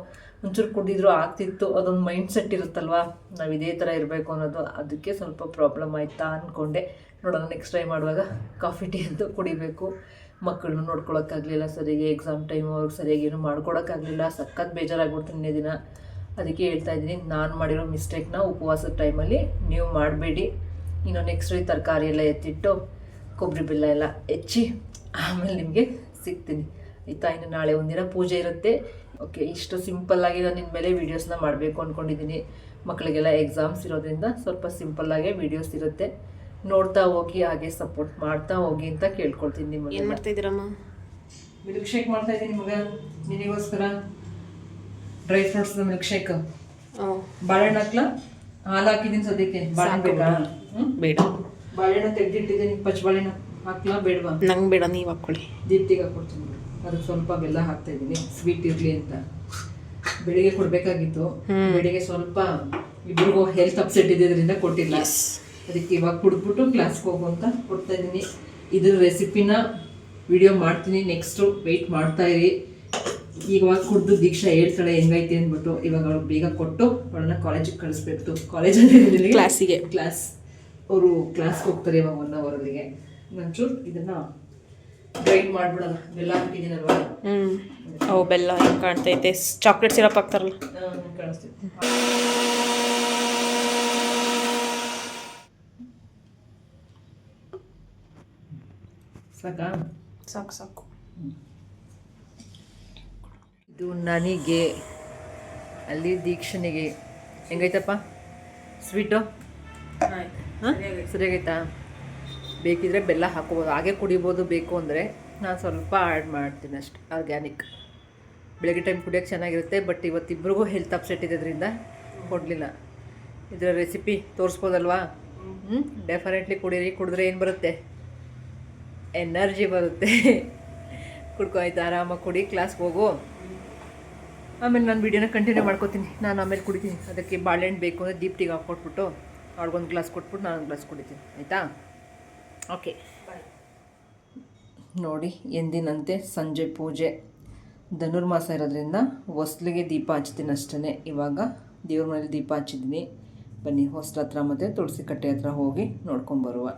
ಒಂಚೂರು ಕುಡಿದ್ರು ಆಗ್ತಿತ್ತು. ಅದೊಂದು ಮೈಂಡ್ ಸೆಟ್ ಇರುತ್ತಲ್ವ, ನಾವು ಇದೇ ಥರ ಇರಬೇಕು ಅನ್ನೋದು. ಅದಕ್ಕೆ ಸ್ವಲ್ಪ ಪ್ರಾಬ್ಲಮ್ ಆಯ್ತಾ ಅಂದ್ಕೊಂಡೆ. ನೋಡೋಣ ನೆಕ್ಸ್ಟ್ ಟೈಮ್ ಮಾಡುವಾಗ ಕಾಫಿ ಟೀ ಅಂತೂ ಕುಡಿಬೇಕು. ಮಕ್ಕಳನ್ನು ನೋಡ್ಕೊಳಕ್ಕಾಗಲಿಲ್ಲ ಸರಿಯಾಗಿ, ಎಕ್ಸಾಮ್ ಟೈಮ್ ಅವ್ರಿಗೆ ಸರಿಯಾಗಿ ಏನು ಮಾಡ್ಕೊಳಕ್ಕಾಗಲಿಲ್ಲ. ಸಖತ್ ಬೇಜಾರಾಗ್ಬಿಡ್ತು ನಿನ್ನೆ ದಿನ. ಅದಕ್ಕೆ ಹೇಳ್ತಾ ಇದ್ದೀನಿ, ನಾನು ಮಾಡಿರೋ ಮಿಸ್ಟೇಕ್ನ ಉಪವಾಸದ ಟೈಮಲ್ಲಿ ನೀವು ಮಾಡಬೇಡಿ. ಇನ್ನು ನೆಕ್ಸ್ಟ್ ತರಕಾರಿ ಎಲ್ಲ ಎತ್ತಿಟ್ಟು ಕೊಬ್ಬರಿ ಬೆಲ್ಲ ಎಲ್ಲ ಹೆಚ್ಚಿ ಆಮೇಲೆ ನಿಮಗೆ ಸಿಗ್ತೀನಿ ಆಯಿತಾ. ಇನ್ನು ನಾಳೆ ಒಂದಿನ ಪೂಜೆ ಇರುತ್ತೆ. ಓಕೆ, ಇಷ್ಟು ಸಿಂಪಲ್ಲಾಗಿ ನಾನು ಇನ್ಮೇಲೆ ವೀಡಿಯೋಸ್ನ ಮಾಡಬೇಕು ಅಂದ್ಕೊಂಡಿದ್ದೀನಿ. ಮಕ್ಕಳಿಗೆಲ್ಲ ಎಕ್ಸಾಮ್ಸ್ ಇರೋದ್ರಿಂದ ಸ್ವಲ್ಪ ಸಿಂಪಲ್ಲಾಗೇ ವೀಡಿಯೋಸ್ ಇರುತ್ತೆ. ನೋಡ್ತಾ ಹೋಗಿ, ಹಾಗೆ ಸಪೋರ್ಟ್ ಮಾಡ್ತಾ ಹೋಗಿ ಅಂತ ಕೇಳ್ಕೊಳ್ತೀನಿ. ನಿಮಗೆ ಏನು ಮಾಡ್ತಾ ಇದ್ದೀರಮ್ಮ? ಮಿಲ್ಕ್ ಶೇಕ್ ಮಾಡ್ತಾ ಇದ್ದೀನಿ ಮಗ, ನಿನಗೋಸ್ಕರ. Dry fruits milkshake. ಬಾಳೆಹಣ್ಣು ಹಾಕ್ಲಾ? ಹಾಲು ಹಾಕಿದ್ದೀನಿ ಸದ್ಯಕ್ಕೆ. ಬಾಳೆಹಣ್ಣು ಬೇಕಾ? ಬೇಡ. ಬಾಳೆಹಣ್ಣು ತೆಗೆದಿಟ್ಟಿದ್ದೀನಿ. ಪಚ್ಚ ಬಾಳೆಹಣ್ಣು ಹಾಕ್ಲಾ ಬೇಡವಾ? ನಂಗೆ ಬೇಡ, ನೀವು ಹಾಕ್ಕೊಳ್ಳಿ. ದೀಪ್ತಿಗೆ ಹಾಕ್ಕೊಡ್ತೀನಿ. ಅದಕ್ಕೆ ಸ್ವಲ್ಪ ಬೆಲ್ಲ ಹಾಕ್ತಾ ಇದ್ದೀನಿ, ಸ್ವೀಟ್ ಇರಲಿ ಅಂತ. ಬೆಳಿಗ್ಗೆ ಕೊಡಬೇಕಾಗಿತ್ತು, ಬೆಳಿಗ್ಗೆ ಸ್ವಲ್ಪ ಇಬ್ರಿಗೂ ಹೆಲ್ತ್ ಅಪ್ಸೆಟ್ ಇದ್ದಿದ್ದರಿಂದ ಕೊಟ್ಟಿಲ್ಲ. ಅದಕ್ಕೆ ಇವಾಗ ಕುಡಿದ್ಬಿಟ್ಟು ಕ್ಲಾಸ್ಗೆ ಹೋಗು ಅಂತ ಕೊಡ್ತಾ ಇದ್ದೀನಿ. ಇದ್ರ ರೆಸಿಪಿನ ವಿಡಿಯೋ ಮಾಡ್ತೀನಿ ನೆಕ್ಸ್ಟು, ವೆಯ್ಟ್ ಮಾಡ್ತಾ ಇರಿ. ಇವಾಗ ಕುಡಿದು ದೀಕ್ಷಾ ಹೇಳ್ತಾಳೆ ಹೆಂಗೈತೆ ಅಂದ್ಬಿಟ್ಟು. ಇವಾಗ ಅವ್ಳಿಗೆ ಬೇಗ ಕೊಟ್ಟು ಅವಳನ್ನ ಕಾಲೇಜಿಗೆ ಕಳಿಸ್ಬೇಕು. ಕಾಲೇಜಲ್ಲಿ ಕ್ಲಾಸ್, ಅವರು ಕ್ಲಾಸ್ಗೆ ಹೋಗ್ತಾರೆ ಇವಾಗ 1 hour ಅಲ್ಲಿಗೆ. ಒಂಚೂರು ಇದನ್ನು ಗ್ರೈಂಡ್ ಮಾಡಿಬಿಡೋಣ. ಬೆಲ್ಲ ಹಾಕಿದ್ದೀನಲ್ವಾ? ಓ, ಬೆಲ್ಲ ಹೆಂಗೆ ಕಾಣ್ತೈತೆ? ಚಾಕ್ಲೇಟ್ ಸಿರಪ್ ಹಾಕ್ತಾರಲ್ಲ, ಕಾಣಿಸ್ತೀವಿ. ಸಾಕಾ? ಸಾಕು ಸಾಕು. ಇದು ನನಗೆ, ಅಲ್ಲಿ ದೀಕ್ಷನಿಗೆ. ಹೆಂಗೈತಪ್ಪ ಸ್ವೀಟು? ಹಾಂ, ಸರಿಯಾಗೈತಾ? ಬೇಕಿದ್ರೆ ಬೆಲ್ಲ ಹಾಕೋಬೋದು, ಹಾಗೆ ಕುಡಿಬೋದು. ಬೇಕು ಅಂದರೆ ನಾನು ಸ್ವಲ್ಪ ಆ್ಯಡ್ ಮಾಡ್ತೀನಿ ಅಷ್ಟೆ. ಆರ್ಗ್ಯಾನಿಕ್ ಬೆಳಗ್ಗೆ ಟೈಮ್ ಕುಡಿಯೋಕ್ಕೆ ಚೆನ್ನಾಗಿರುತ್ತೆ. ಬಟ್ ಇವತ್ತಿಬ್ರಿಗೂ ಹೆಲ್ತ್ ಅಪ್ಸೆಟ್ ಇರೋದ್ರಿಂದ ಕೊಡಲಿಲ್ಲ. ಇದರ ರೆಸಿಪಿ ತೋರಿಸ್ಬೋದಲ್ವಾ? ಡೆಫಿನೆಟ್ಲಿ ಕುಡೀರಿ. ಕುಡಿದ್ರೆ ಏನು ಬರುತ್ತೆ? ಎನರ್ಜಿ ಬರುತ್ತೆ. ಕುಡ್ಕೊ ಆಯ್ತು, ಆರಾಮಾಗಿ ಕುಡಿ. ಕ್ಲಾಸ್ಗೆ ಹೋಗು. ಆಮೇಲೆ ನಾನು ವೀಡಿಯೋನ ಕಂಟಿನ್ಯೂ ಮಾಡ್ಕೋತೀನಿ. ನಾನು ಆಮೇಲೆ ಕುಡಿತೀನಿ. ಅದಕ್ಕೆ ಬಾಳೆಹಣ್ಣು ಬೇಕು ಅಂದರೆ ದೀಪ್ತಿಗೆ ಹಾಕ್ಕೊಟ್ಬಿಟ್ಟು ಅವ್ಳಿಗೊಂದು ಗ್ಲಾಸ್ ಕೊಟ್ಬಿಟ್ಟು ನಾನೊಂದು ಗ್ಲಾಸ್ ಕುಡಿತೀನಿ ಆಯಿತಾ? ಓಕೆ, ನೋಡಿ ಎಂದಿನಂತೆ ಸಂಜೆ ಪೂಜೆ. ಧನುರ್ಮಾಸ ಇರೋದ್ರಿಂದ ಹೊಸ್ಲಿಗೆ ದೀಪ ಹಚ್ತೀನಿ ಅಷ್ಟೇ. ಇವಾಗ ದೇವ್ರ ಮನೇಲಿ ದೀಪ ಹಚ್ಚಿದ್ದೀನಿ. ಬನ್ನಿ ಹೊಸ್ಲ ಹತ್ರ ಮತ್ತು ತುಳಸಿ ಕಟ್ಟೆ ಹತ್ರ ಹೋಗಿ ನೋಡ್ಕೊಂಬರುವ.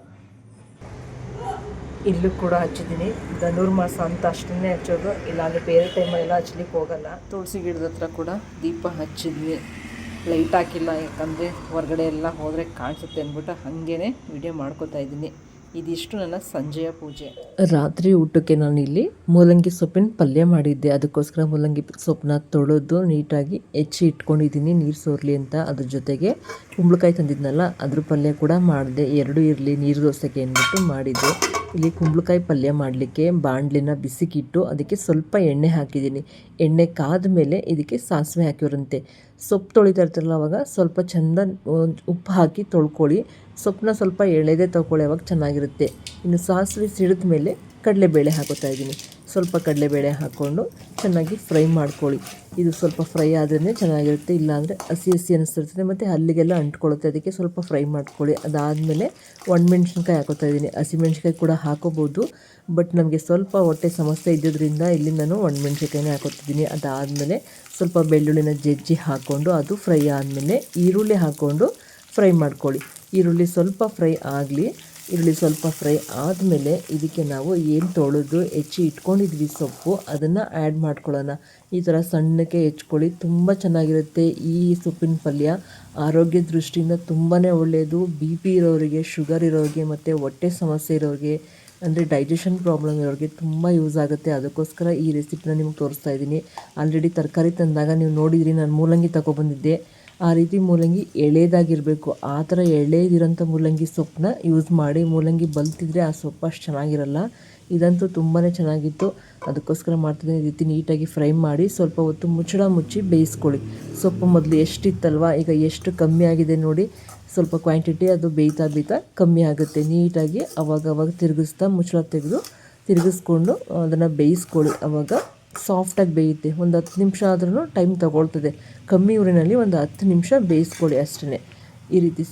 ಇಲ್ಲೂ ಕೂಡ ಹಚ್ಚಿದ್ದೀನಿ. ಧನುರ್ಮಾಸ ಅಂತ ಅಷ್ಟನ್ನೇ ಹಚ್ಚೋದು, ಇಲ್ಲಾಂದರೆ ಬೇರೆ ಟೈಮಲ್ಲೆಲ್ಲ ಹಚ್ಲಿಕ್ಕೆ ಹೋಗಲ್ಲ. ತುಳಸಿ ಗಿಡದ ಹತ್ರ ಕೂಡ ದೀಪ ಹಚ್ಚಿದ್ವಿ. ಲೈಟ್ ಹಾಕಿಲ್ಲ, ಯಾಕಂದರೆ ಹೊರಗಡೆ ಎಲ್ಲ ಹೋದರೆ ಕಾಣಿಸುತ್ತೆ ಅಂದ್ಬಿಟ್ಟು ಹಾಗೇ ವಿಡಿಯೋ ಮಾಡ್ಕೋತಾ ಇದ್ದೀನಿ. ಇದಿಷ್ಟು ನನ್ನ ಸಂಜೆಯ ಪೂಜೆ. ರಾತ್ರಿ ಊಟಕ್ಕೆ ನಾನಿಲ್ಲಿ ಮೂಲಂಗಿ ಸೊಪ್ಪಿನ ಪಲ್ಯ ಮಾಡಿದ್ದೆ. ಅದಕ್ಕೋಸ್ಕರ ಮೂಲಂಗಿ ಸೊಪ್ಪನ್ನ ತೊಳೆದು ನೀಟಾಗಿ ಹೆಚ್ಚಿ ಇಟ್ಕೊಂಡಿದ್ದೀನಿ ನೀರು ಸೋರಲಿ ಅಂತ. ಅದ್ರ ಜೊತೆಗೆ ಕುಂಬಳಕಾಯಿ ತಂದಿದ್ನಲ್ಲ, ಅದ್ರ ಪಲ್ಯ ಕೂಡ ಮಾಡಿದೆ. 2 ಇರಲಿ ನೀರು ದೋಸೆಗೆ ಅಂದ್ಬಿಟ್ಟು ಮಾಡಿದ್ದೆ. ಇಲ್ಲಿ ಕುಂಬಳಕಾಯಿ ಪಲ್ಯ ಮಾಡಲಿಕ್ಕೆ ಬಾಣಲಿನ ಬಿಸಿಗಿಟ್ಟು ಅದಕ್ಕೆ ಸ್ವಲ್ಪ ಎಣ್ಣೆ ಹಾಕಿದ್ದೀನಿ. ಎಣ್ಣೆ ಕಾದ ಮೇಲೆ ಇದಕ್ಕೆ ಸಾಸಿವೆ ಹಾಕಿವ್ರಂತೆ. ಸೊಪ್ಪು ತೊಳಿತಾ ಇರ್ತಾರಲ್ಲ ಅವಾಗ ಸ್ವಲ್ಪ ಚೆಂದ ಉಪ್ಪು ಹಾಕಿ ತೊಳ್ಕೊಳ್ಳಿ. ಸೊಪ್ಪನ್ನ ಸ್ವಲ್ಪ ಎಳೆದೇ ತೊಗೊಳ್ಳಿ, ಅವಾಗ ಚೆನ್ನಾಗಿರುತ್ತೆ. ಇನ್ನು ಸಾಸಿವೆ ಸಿಡಿದ ಮೇಲೆ ಕಡಲೆಬೇಳೆ ಹಾಕೋತಾ ಇದ್ದೀನಿ. ಸ್ವಲ್ಪ ಕಡಲೆಬೇಳೆ ಹಾಕ್ಕೊಂಡು ಚೆನ್ನಾಗಿ ಫ್ರೈ ಮಾಡ್ಕೊಳ್ಳಿ. ಇದು ಸ್ವಲ್ಪ ಫ್ರೈ ಆದ್ರೇ ಚೆನ್ನಾಗಿರುತ್ತೆ, ಇಲ್ಲಾಂದರೆ ಹಸಿ ಹಸಿ ಅನ್ನಿಸ್ತಿರ್ತದೆ ಮತ್ತು ಹಲ್ಲಿಗೆಲ್ಲ ಅಂಟ್ಕೊಳ್ಳುತ್ತೆ. ಅದಕ್ಕೆ ಸ್ವಲ್ಪ ಫ್ರೈ ಮಾಡ್ಕೊಳ್ಳಿ. ಅದಾದಮೇಲೆ ಒಣಮೆಣ್ಸಿನ್ಕಾಯಿ ಹಾಕೋತಾ ಇದ್ದೀನಿ. ಹಸಿಮೆಣ್ಸಿನ್ಕಾಯಿ ಕೂಡ ಹಾಕೋಬೋದು, ಬಟ್ ನಮಗೆ ಸ್ವಲ್ಪ ಹೊಟ್ಟೆ ಸಮಸ್ಯೆ ಇದ್ದಿದ್ದರಿಂದ ಇಲ್ಲಿ ನಾನು ಒಣಮೆಣ್ಸಿನ್ಕಾಯಿನೇ ಹಾಕೋತಿದ್ದೀನಿ. ಅದಾದಮೇಲೆ ಸ್ವಲ್ಪ ಬೆಳ್ಳುಳ್ಳಿನ ಜಜ್ಜಿ ಹಾಕ್ಕೊಂಡು ಅದು ಫ್ರೈ ಆದಮೇಲೆ ಈರುಳ್ಳಿ ಹಾಕ್ಕೊಂಡು ಫ್ರೈ ಮಾಡ್ಕೊಳ್ಳಿ. ಈರುಳ್ಳಿ ಸ್ವಲ್ಪ ಫ್ರೈ ಆಗಲಿ. ಈರುಳ್ಳಿ ಸ್ವಲ್ಪ ಫ್ರೈ ಆದಮೇಲೆ ಇದಕ್ಕೆ ನಾವು ಏನು ತೊಳೆದು ಹೆಚ್ಚಿ ಇಟ್ಕೊಂಡಿದ್ವಿ ಸೊಪ್ಪು, ಅದನ್ನು ಆ್ಯಡ್ ಮಾಡ್ಕೊಳ್ಳೋಣ. ಈ ಥರ ಸಣ್ಣಕ್ಕೆ ಹೆಚ್ಕೊಳ್ಳಿ, ತುಂಬ ಚೆನ್ನಾಗಿರುತ್ತೆ. ಈ ಸೊಪ್ಪಿನ ಪಲ್ಯ ಆರೋಗ್ಯ ದೃಷ್ಟಿಯಿಂದ ತುಂಬಾ ಒಳ್ಳೆಯದು. BP ಇರೋರಿಗೆ, ಶುಗರ್ ಇರೋರಿಗೆ ಮತ್ತು ಹೊಟ್ಟೆ ಸಮಸ್ಯೆ ಇರೋರಿಗೆ, ಅಂದರೆ ಡೈಜೆಷನ್ ಪ್ರಾಬ್ಲಮ್ ಇರೋರಿಗೆ ತುಂಬ ಯೂಸ್ ಆಗುತ್ತೆ. ಅದಕ್ಕೋಸ್ಕರ ಈ ರೆಸಿಪಿನ ನಿಮ್ಗೆ ತೋರಿಸ್ತಾ ಇದ್ದೀನಿ. ಆಲ್ರೆಡಿ ತರಕಾರಿ ತಂದಾಗ ನೀವು ನೋಡಿದ್ರಿ, ನಾನು ಮೂಲಂಗಿ ತಗೊಬಂದಿದ್ದೆ. ಆ ರೀತಿ ಮೂಲಂಗಿ ಎಳೆದಾಗಿರಬೇಕು. ಆ ಥರ ಎಳೆದಿರೋಂಥ ಮೂಲಂಗಿ ಸೊಪ್ಪನ್ನ ಯೂಸ್ ಮಾಡಿ. ಮೂಲಂಗಿ ಬಲ್ತಿದ್ರೆ ಆ ಸೊಪ್ಪು ಅಷ್ಟು ಚೆನ್ನಾಗಿರಲ್ಲ. ಇದಂತೂ ತುಂಬಾ ಚೆನ್ನಾಗಿತ್ತು, ಅದಕ್ಕೋಸ್ಕರ ಮಾಡ್ತಿದ್ದೀನಿ. ಈ ರೀತಿ ನೀಟಾಗಿ ಫ್ರೈ ಮಾಡಿ ಸ್ವಲ್ಪ ಹೊತ್ತು ಮುಚ್ಚಳ ಮುಚ್ಚಿ ಬೇಯಿಸ್ಕೊಳ್ಳಿ. ಸೊಪ್ಪು ಮೊದಲು ಎಷ್ಟಿತ್ತಲ್ವ, ಈಗ ಎಷ್ಟು ಕಮ್ಮಿ ಆಗಿದೆ ನೋಡಿ. ಸ್ವಲ್ಪ ಕ್ವಾಂಟಿಟಿ ಅದು ಬೇಯ್ತಾ ಕಮ್ಮಿ ಆಗುತ್ತೆ. ನೀಟಾಗಿ ಅವಾಗ ತಿರುಗಿಸ್ತಾ ಮುಚ್ಚಳ ತೆಗೆದು ತಿರುಗಿಸ್ಕೊಂಡು ಅದನ್ನು ಬೇಯಿಸ್ಕೊಳ್ಳಿ. ಆವಾಗ ಸಾಫ್ಟಾಗಿ ಬೇಯುತ್ತೆ. ಒಂದು 10 ನಿಮಿಷ ಆದ್ರೂ ಟೈಮ್ ತೊಗೊಳ್ತದೆ. ಕಮ್ಮಿ ಊರಿನಲ್ಲಿ ಒಂದು 10 ನಿಮಿಷ ಬೇಯಿಸ್ಕೊಳ್ಳಿ ಅಷ್ಟೇ. ಈ ರೀತಿ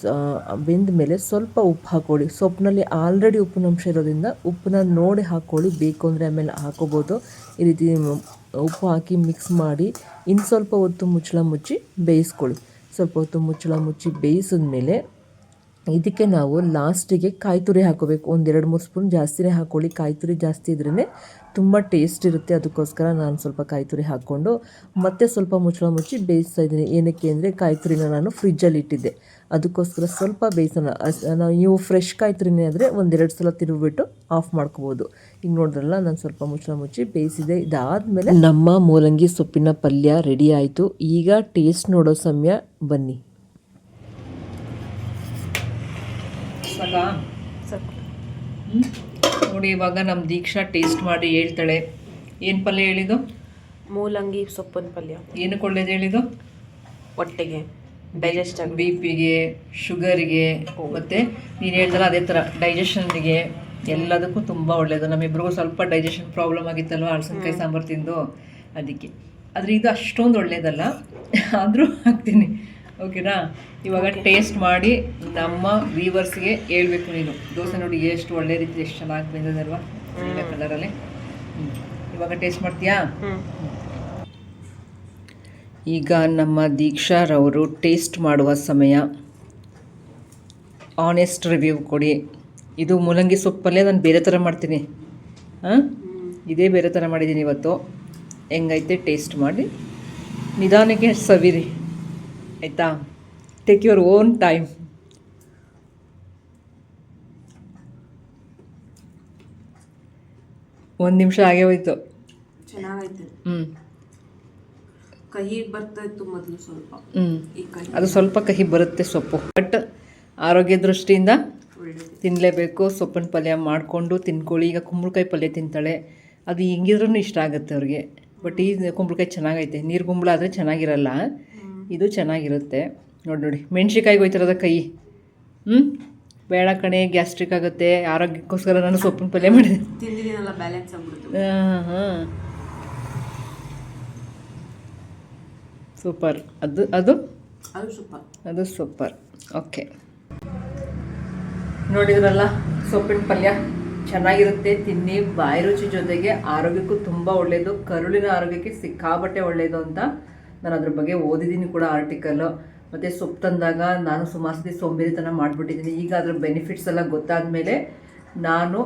ಬೆಂದ ಮೇಲೆ ಸ್ವಲ್ಪ ಉಪ್ಪು ಹಾಕ್ಕೊಳ್ಳಿ. ಸೊಪ್ಪಿನಲ್ಲಿ ಆಲ್ರೆಡಿ ಉಪ್ಪಿನಂಶ ಇರೋದ್ರಿಂದ ಉಪ್ಪನ್ನ ನೋಡಿ ಹಾಕ್ಕೊಳ್ಳಿ. ಬೇಕು ಅಂದರೆ ಆಮೇಲೆ ಹಾಕೋಬೋದು. ಈ ರೀತಿ ಉಪ್ಪು ಹಾಕಿ ಮಿಕ್ಸ್ ಮಾಡಿ ಇನ್ನು ಸ್ವಲ್ಪ ಹೊತ್ತು ಮುಚ್ಚಳ ಮುಚ್ಚಿ ಬೇಯಿಸ್ಕೊಳ್ಳಿ. ಸ್ವಲ್ಪ ಹೊತ್ತು ಮುಚ್ಚಳ ಮುಚ್ಚಿ ಬೇಯಿಸಿದ್ಮೇಲೆ ಇದಕ್ಕೆ ನಾವು ಲಾಸ್ಟಿಗೆ ಕಾಯಿ ತುರಿ ಹಾಕೋಬೇಕು. ಒಂದು 2-3 ಸ್ಪೂನ್ ಜಾಸ್ತಿನೇ ಹಾಕ್ಕೊಳ್ಳಿ. ಕಾಯಿ ತುರಿ ಜಾಸ್ತಿ ಇದ್ರೇ ತುಂಬ ಟೇಸ್ಟ್ ಇರುತ್ತೆ. ಅದಕ್ಕೋಸ್ಕರ ನಾನು ಸ್ವಲ್ಪ ಕಾಯಿ ತುರಿ ಹಾಕ್ಕೊಂಡು ಮತ್ತೆ ಸ್ವಲ್ಪ ಮುಚ್ಚಳ ಮುಚ್ಚಿ ಬೇಯಿಸ್ತಾ ಇದ್ದೀನಿ. ಏನಕ್ಕೆ ಅಂದರೆ ಕಾಯಿ ತುರಿನ ನಾನು ಫ್ರಿಜ್ಜಲ್ಲಿ ಇಟ್ಟಿದ್ದೆ, ಅದಕ್ಕೋಸ್ಕರ ಸ್ವಲ್ಪ ಬೇಯಿಸೋಣ. ನೀವು ಫ್ರೆಶ್ ಕಾಯಿ ತುರಿನೇ ಆದರೆ 1-2 ಸಲ ತಿರುಗಿಬಿಟ್ಟು ಆಫ್ ಮಾಡ್ಕೋಬೋದು. ಈಗ ನೋಡಿದ್ರಲ್ಲ, ನಾನು ಸ್ವಲ್ಪ ಮುಚ್ಚಳ ಮುಚ್ಚಿ ಬೇಯಿಸಿದೆ. ಇದಾದಮೇಲೆ ನಮ್ಮ ಮೂಲಂಗಿ ಸೊಪ್ಪಿನ ಪಲ್ಯ ರೆಡಿ ಆಯಿತು. ಈಗ ಟೇಸ್ಟ್ ನೋಡೋ ಸಮಯ, ಬನ್ನಿ. ಸಾಕು ನೋಡಿ, ಇವಾಗ ನಮ್ಮ ದೀಕ್ಷಾ ಟೇಸ್ಟ್ ಮಾಡಿ ಹೇಳ್ತಾಳೆ. ಏನು ಪಲ್ಯ ಹೇಳಿದ್ದು? ಮೂಲಂಗಿ ಸೊಪ್ಪಿನ ಪಲ್ಯ. ಏನಕ್ಕೆ ಒಳ್ಳೇದು ಹೇಳಿದ್ದು? ಹೊಟ್ಟೆಗೆ ಡೈಜೆಸ್ಟ್ ಆಗಿ, BP-ಗೆ, ಶುಗರಿಗೆ, ಮತ್ತು ನೀನು ಹೇಳ್ದಲ್ಲ ಅದೇ ಥರ ಡೈಜೆಷನ್ಗೆ ಎಲ್ಲದಕ್ಕೂ ತುಂಬ ಒಳ್ಳೆಯದು. ನಮ್ಮಿಬ್ರಿಗೂ ಸ್ವಲ್ಪ ಡೈಜೆಷನ್ ಪ್ರಾಬ್ಲಮ್ ಆಗಿತ್ತಲ್ವ ಹಲಸಿನಕಾಯಿ ಸಾಂಬಾರು ತಿಂದು, ಅದಕ್ಕೆ. ಆದರೆ ಇದು ಅಷ್ಟೊಂದು ಒಳ್ಳೆಯದಲ್ಲ, ಆದರೂ ಹಾಕ್ತೀನಿ. ಓಕೆನಾ? ಇವಾಗ ಟೇಸ್ಟ್ ಮಾಡಿ ನಮ್ಮ ವ್ಯೂವರ್ಸ್ಗೆ ಹೇಳ್ಬೇಕು ನೀನು. ದೋಸೆ ನೋಡಿ ಎಷ್ಟು ಒಳ್ಳೆ ರೀತಿ ಎಷ್ಟು ಚೆನ್ನಾಗಿ ಬಂದಿದಲ್ವಾ ಒಳ್ಳೆ ಕಲರಲ್ಲಿ. ಇವಾಗ ಟೇಸ್ಟ್ ಮಾಡ್ತೀಯಾ? ಈಗ ನಮ್ಮ ದೀಕ್ಷಾರವರು ಟೇಸ್ಟ್ ಮಾಡುವ ಸಮಯ. ಆನೆಸ್ಟ್ ರಿವ್ಯೂ ಕೊಡಿ. ಇದು ಮೂಲಂಗಿ ಸೊಪ್ಪಲ್ಲೇ ನಾನು ಬೇರೆ ಥರ ಮಾಡ್ತೀನಿ. ಇದೇ ಬೇರೆ ಥರ ಮಾಡಿದ್ದೀನಿ ಇವತ್ತು. ಹೆಂಗೈತೆ ಟೇಸ್ಟ್ ಮಾಡಿ ನಿಧಾನಕ್ಕೆ ಸವಿರಿ, ಆಯಿತಾ? Take your own time. ಒಂದು ನಿಮಿಷ ಆಗೇ ಹೋಯ್ತು. ಚೆನ್ನಾಗೈತೆ. ಕಹಿ ಬರ್ತಾ ಇತ್ತು ಮೊದಲು ಸ್ವಲ್ಪ. ಅದು ಸ್ವಲ್ಪ ಕಹಿ ಬರುತ್ತೆ ಸೊಪ್ಪು, ಬಟ್ ಆರೋಗ್ಯ ದೃಷ್ಟಿಯಿಂದ ತಿನ್ನಲೇಬೇಕು. ಸೊಪ್ಪಿನ ಪಲ್ಯ ಮಾಡಿಕೊಂಡು ತಿನ್ಕೊಳ್ಳಿ. ಈಗ ಕುಂಬಳಕಾಯಿ ಪಲ್ಯ ತಿಂತಾಳೆ, ಅದು ಹಿಂಗಿದ್ರೂ ಇಷ್ಟ ಆಗುತ್ತೆ ಅವ್ರಿಗೆ. ಬಟ್ ಈ ಕುಂಬಳಕಾಯಿ ಚೆನ್ನಾಗೈತೆ. ನೀರು ಕುಂಬಳ ಆದರೆ ಚೆನ್ನಾಗಿರಲ್ಲ, ಇದು ಚೆನ್ನಾಗಿರುತ್ತೆ. ನೋಡಿ ಮೆಣ್ಸಿಕಾಯಿಗೆ ಹೋಯ್ತಿರೋದ ಕೈ. ಬೇಡ ಕಣೆ, ಗ್ಯಾಸ್ಟ್ರಿಕ್ ಆಗುತ್ತೆ. ಆರೋಗ್ಯಕ್ಕೋಸ್ಕರ ನಾನು ಸೊಪ್ಪಿನ ಪಲ್ಯ ಮಾಡಿದೆ. ಸೂಪರ್. ಅದು ಸೂಪರ್. ಓಕೆ, ನೋಡಿದ್ರಲ್ಲ, ಸೊಪ್ಪಿನ ಪಲ್ಯ ಚೆನ್ನಾಗಿರುತ್ತೆ. ತಿನ್ನಿ. ಬಾಯಿ ರುಚಿ ಜೊತೆಗೆ ಆರೋಗ್ಯಕ್ಕೂ ತುಂಬ ಒಳ್ಳೆಯದು. ಕರುಳಿನ ಆರೋಗ್ಯಕ್ಕೆ ಸಿಕ್ಕಾಬಟ್ಟೆ ಒಳ್ಳೆಯದು ಅಂತ ನಾನು ಅದ್ರ ಬಗ್ಗೆ ಓದಿದ್ದೀನಿ ಕೂಡ ಆರ್ಟಿಕಲ್ಲು. ಮತ್ತು ಸೊಪ್ಪು ತಂದಾಗ ನಾನು ಸುಮಾರು ಸತಿ ಸೋಂಬೇರಿತನ ಮಾಡಿಬಿಟ್ಟಿದ್ದೀನಿ. ಈಗ ಅದ್ರ ಬೆನಿಫಿಟ್ಸ್ ಎಲ್ಲ ಗೊತ್ತಾದ ಮೇಲೆ ನಾನು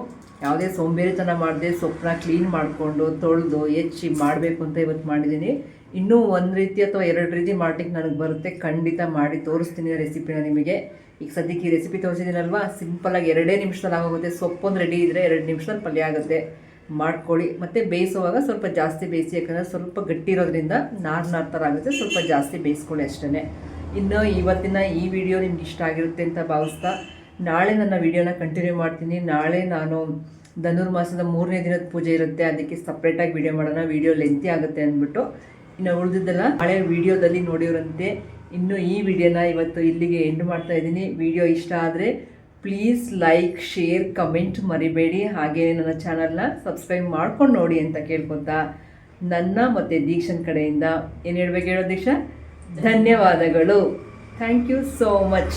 ಯಾವುದೇ ಸೋಂಬೇರಿತನ ಮಾಡದೆ ಸೊಪ್ಪನ್ನ ಕ್ಲೀನ್ ಮಾಡಿಕೊಂಡು ತೊಳೆದು ಹೆಚ್ಚಿ ಮಾಡಬೇಕು ಅಂತ ಇವತ್ತು ಮಾಡಿದ್ದೀನಿ. ಇನ್ನೂ 1 ರೀತಿ ಅಥವಾ 2 ರೀತಿ ಮಾಡ್ಲಿಕ್ಕೆ ನನಗೆ ಬರುತ್ತೆ. ಖಂಡಿತ ಮಾಡಿ ತೋರಿಸ್ತೀನಿ ರೆಸಿಪಿನ ನಿಮಗೆ. ಈಗ ಸದ್ಯಕ್ಕೆ ಈ ರೆಸಿಪಿ ತೋರಿಸಿದ್ದೀನಲ್ವಾ, ಸಿಂಪಲಾಗಿ 2 ನಿಮಿಷದಲ್ಲಿ ಆಗೋಗುತ್ತೆ. ಸೊಪ್ಪೊಂದು ರೆಡಿ ಇದ್ದರೆ 2 ನಿಮಿಷದಲ್ಲಿ ಪಲ್ಯ ಆಗುತ್ತೆ. ಮಾಡ್ಕೊಳ್ಳಿ. ಮತ್ತು ಬೇಯಿಸುವಾಗ ಸ್ವಲ್ಪ ಜಾಸ್ತಿ ಬೇಯಿಸಿ, ಯಾಕಂದರೆ ಸ್ವಲ್ಪ ಗಟ್ಟಿ ಇರೋದ್ರಿಂದ ನಾರು ಥರ ಆಗುತ್ತೆ. ಸ್ವಲ್ಪ ಜಾಸ್ತಿ ಬೇಯಿಸ್ಕೊಳ್ಳಿ ಅಷ್ಟೇ. ಇನ್ನು ಇವತ್ತಿನ ಈ ವಿಡಿಯೋ ನಿಮ್ಗೆ ಇಷ್ಟ ಆಗಿರುತ್ತೆ ಅಂತ ಭಾವಿಸ್ತಾ, ನಾಳೆ ನನ್ನ ವಿಡಿಯೋನ ಕಂಟಿನ್ಯೂ ಮಾಡ್ತೀನಿ. ನಾಳೆ ನಾನು ಧನುರ್ಮಾಸದ 3ನೇ ದಿನದ ಪೂಜೆ ಇರುತ್ತೆ, ಅದಕ್ಕೆ ಸಪ್ರೇಟಾಗಿ ವಿಡಿಯೋ ಮಾಡೋಣ. ವಿಡಿಯೋ ಲೆಂತಿ ಆಗುತ್ತೆ ಅಂದ್ಬಿಟ್ಟು ಇನ್ನು ಉಳಿದಿದ್ದೆಲ್ಲ ಹಳೆ ವಿಡಿಯೋದಲ್ಲಿ ನೋಡಿರೋಂತೆ. ಇನ್ನು ಈ ವಿಡಿಯೋನ ಇವತ್ತು ಇಲ್ಲಿಗೆ ಎಂಡ್ ಮಾಡ್ತಾ ಇದ್ದೀನಿ. ವಿಡಿಯೋ ಇಷ್ಟ ಆದರೆ ಪ್ಲೀಸ್ ಲೈಕ್, ಶೇರ್, ಕಮೆಂಟ್ ಮರಿಬೇಡಿ. ಹಾಗೆ ನನ್ನ ಚಾನಲ್ನ ಸಬ್ಸ್ಕ್ರೈಬ್ ಮಾಡ್ಕೊಂಡು ನೋಡಿ ಅಂತ ಕೇಳ್ಕೊತಾ, ನನ್ನ ಮತ್ತು ದೀಕ್ಷನ್ ಕಡೆಯಿಂದ ಏನು ಹೇಳ್ಬೇಕು ಹೇಳೋ ದೀಕ್ಷಾ? ಧನ್ಯವಾದಗಳು. Thank you so much.